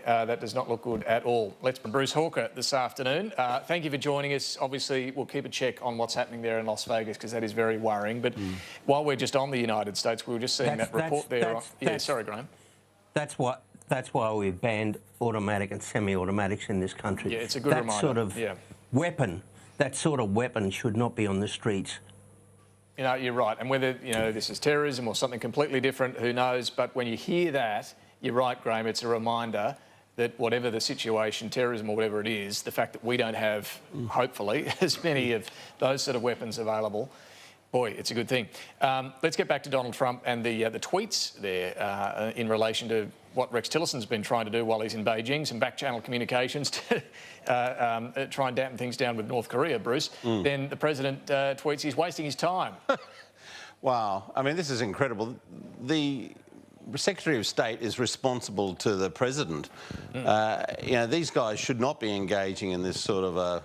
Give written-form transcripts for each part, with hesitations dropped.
That does not look good at all. Let's Bruce Hawker this afternoon. Thank you for joining us. Obviously, we'll keep a check on what's happening there in Las Vegas because that is very worrying. But while we're just on the United States, we were just seeing that report there. Sorry, Grahame. That's why we've banned automatic and semi-automatics in this country. Yeah, it's a good reminder. That sort of weapon should not be on the streets. You know, you're right. And whether, this is terrorism or something completely different, who knows? But when you hear that, you're right, Grahame, it's a reminder that whatever the situation, terrorism or whatever it is, the fact that we don't have, hopefully, as many of those sort of weapons available, boy, it's a good thing. Let's get back to Donald Trump and the tweets there in relation to what Rex Tillerson's been trying to do while he's in Beijing, some back-channel communications to try and dampen things down with North Korea, Bruce. Then the president tweets he's wasting his time. Wow. I mean, this is incredible. The Secretary of State is responsible to the president. These guys should not be engaging in this sort of a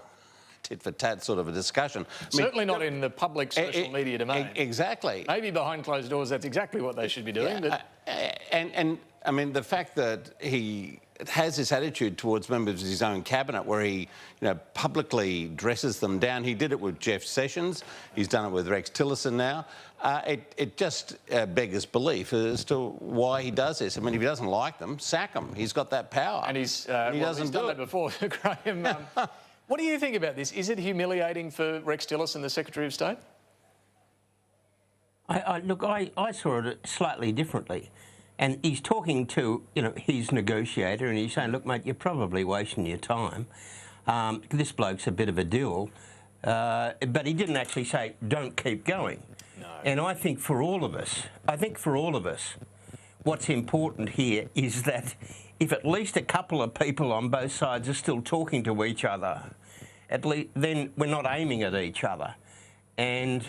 tit-for-tat sort of a discussion. Certainly not in the public social media domain. Exactly. Maybe behind closed doors, that's exactly what they should be doing. Yeah, but I mean, the fact that he has this attitude towards members of his own cabinet where he, publicly dresses them down. He did it with Jeff Sessions. He's done it with Rex Tillerson now. It just beggars belief as to why he does this. I mean, if he doesn't like them, sack him. He's got that power. And he's done that before, Grahame. What do you think about this? Is it humiliating for Rex Tillerson, the Secretary of State? Look, I saw it slightly differently. And he's talking to, his negotiator, and he's saying, look, mate, you're probably wasting your time. This bloke's a bit of a duel. But he didn't actually say, don't keep going. No. And I think for all of us, what's important here is that if at least a couple of people on both sides are still talking to each other, at least then we're not aiming at each other. And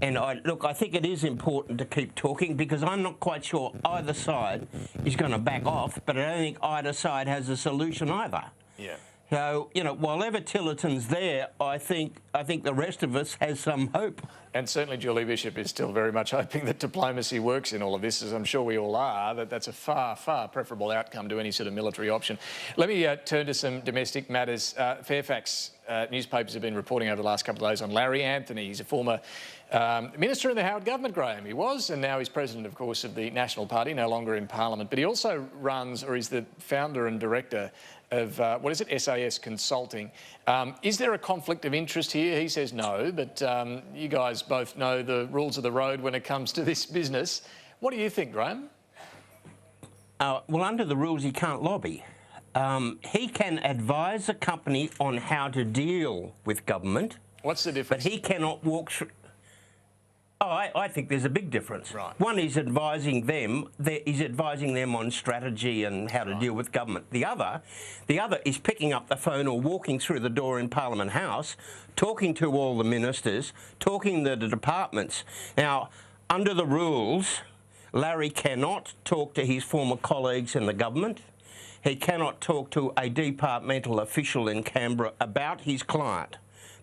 I think it is important to keep talking because I'm not quite sure either side is going to back off, but I don't think either side has a solution either. Yeah. So, while ever Tillerson's there, I think the rest of us has some hope. And certainly Julie Bishop is still very much hoping that diplomacy works in all of this, as I'm sure we all are, that's a far, far preferable outcome to any sort of military option. Let me turn to some domestic matters. Fairfax newspapers have been reporting over the last couple of days on Larry Anthony. He's a former minister in the Howard government, Grahame. He was, and now he's president, of course, of the National Party, no longer in Parliament. But he also runs, or is the founder and director of, SAS Consulting. Is there a conflict of interest here? He says no, but you guys both know the rules of the road when it comes to this business. What do you think, Grahame? Well, under the rules, he can't lobby. He can advise a company on how to deal with government. What's the difference? But he cannot walk through... I think there's a big difference. Right. One is advising them. He's advising them on strategy and how to deal with government. The other is picking up the phone or walking through the door in Parliament House, talking to all the ministers, talking to the departments. Now, under the rules, Larry cannot talk to his former colleagues in the government. He cannot talk to a departmental official in Canberra about his client.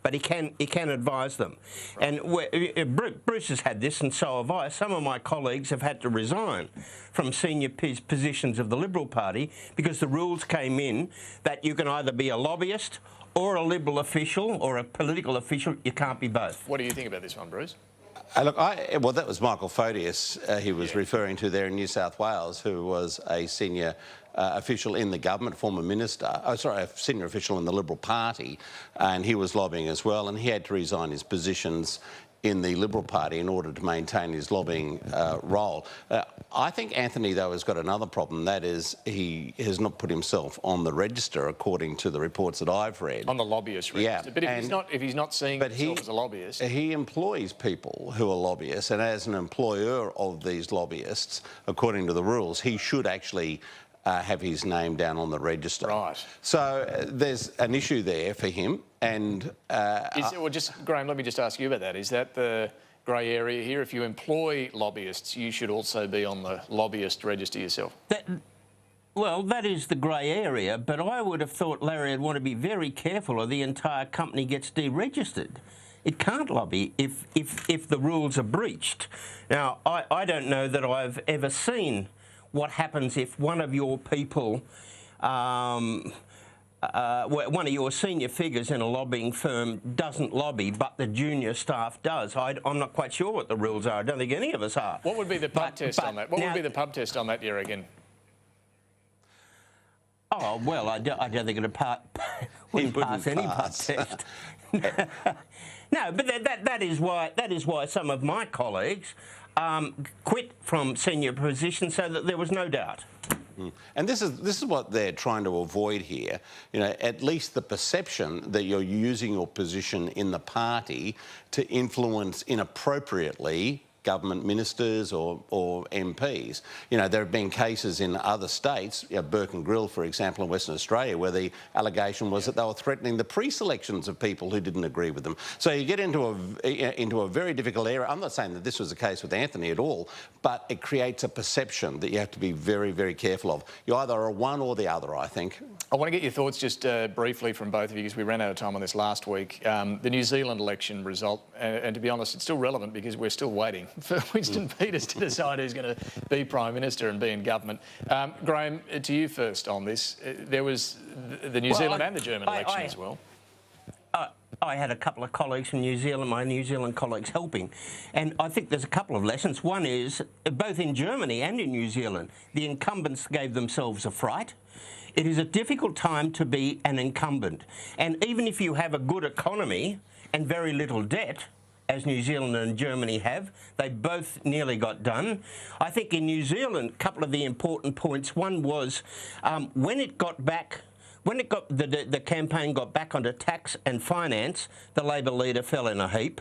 But he can advise them. Right. And Bruce has had this, and so have I. Some of my colleagues have had to resign from senior positions of the Liberal Party because the rules came in that you can either be a lobbyist or a Liberal official or a political official. You can't be both. What do you think about this one, Bruce? Well, that was Michael Photius he was referring to there in New South Wales, who was a senior official in the government, former minister, a senior official in the Liberal Party, and he was lobbying as well, and he had to resign his positions in the Liberal Party in order to maintain his lobbying role. I think Anthony, though, has got another problem. That is, he has not put himself on the register, according to the reports that I've read. On the lobbyist register. Yeah. But if he's not seeing himself as a lobbyist... He employs people who are lobbyists, and as an employer of these lobbyists, according to the rules, he should actually have his name down on the register. Right. So there's an issue there for him. And Grahame, let me just ask you about that. Is that the grey area here? If you employ lobbyists, you should also be on the lobbyist register yourself. Well, that is the grey area, but I would have thought Larry would want to be very careful or the entire company gets deregistered. It can't lobby if the rules are breached. Now, I don't know that I've ever seen what happens if one of your people one of your senior figures in a lobbying firm doesn't lobby, but the junior staff does. I'm not quite sure what the rules are. I don't think any of us are. What would be the pub test on that? What would be the pub test on that, you reckon? Oh, well, I don't think it'd wouldn't pass any pub test. No, but that is why some of my colleagues quit from senior positions, so that there was no doubt. And this is what they're trying to avoid here. You know, at least the perception that you're using your position in the party to influence inappropriately government ministers or MPs. You know, there have been cases in other states, Burke and Grill, for example, in Western Australia, where the allegation was that they were threatening the pre-selections of people who didn't agree with them. So you get into a very difficult area. I'm not saying that this was the case with Anthony at all, but it creates a perception that you have to be very, very careful of. You either are one or the other, I think. I want to get your thoughts just briefly from both of you, because we ran out of time on this last week. The New Zealand election result, and to be honest, it's still relevant because we're still waiting for Winston Peters to decide who's going to be Prime Minister and be in government. Grahame, to you first on this. There was the New Zealand and the German election as well. I had a couple of colleagues from New Zealand, my New Zealand colleagues helping, and I think there's a couple of lessons. One is, both in Germany and in New Zealand, the incumbents gave themselves a fright. It is a difficult time to be an incumbent, and even if you have a good economy and very little debt, as New Zealand and Germany have, they both nearly got done. I think in New Zealand, a couple of the important points. One was when the campaign got back onto tax and finance, the Labor leader fell in a heap,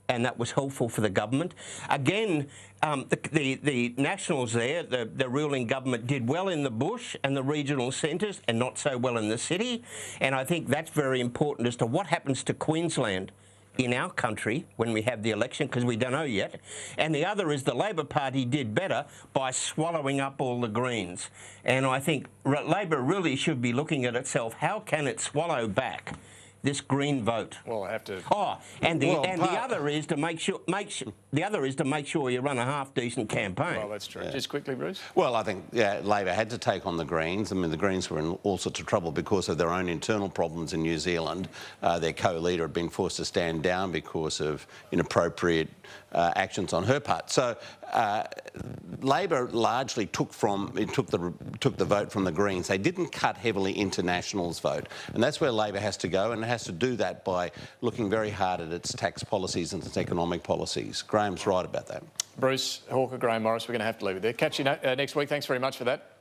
and that was helpful for the government. Again, the Nationals there, the ruling government, did well in the bush and the regional centres and not so well in the city. And I think that's very important as to what happens to Queensland in our country when we have the election, because we don't know yet. And the other is the Labor Party did better by swallowing up all the Greens. And I think Labor really should be looking at itself. How can it swallow back this Green vote? Well, I have to. Oh, and the other is to make sure you run a half decent campaign. Well, that's true. Yeah. Just quickly, Bruce. Well, I think Labor had to take on the Greens. I mean, the Greens were in all sorts of trouble because of their own internal problems in New Zealand. Their co-leader had been forced to stand down because of inappropriate actions on her part. So Labor largely took the vote from the Greens. They didn't cut heavily into Nationals' vote, and that's where Labor has to go, and it has to do that by looking very hard at its tax policies and its economic policies. Graham's right about that. Bruce Hawker, Grahame Morris, we're going to have to leave it there. Catch you next week. Thanks very much for that.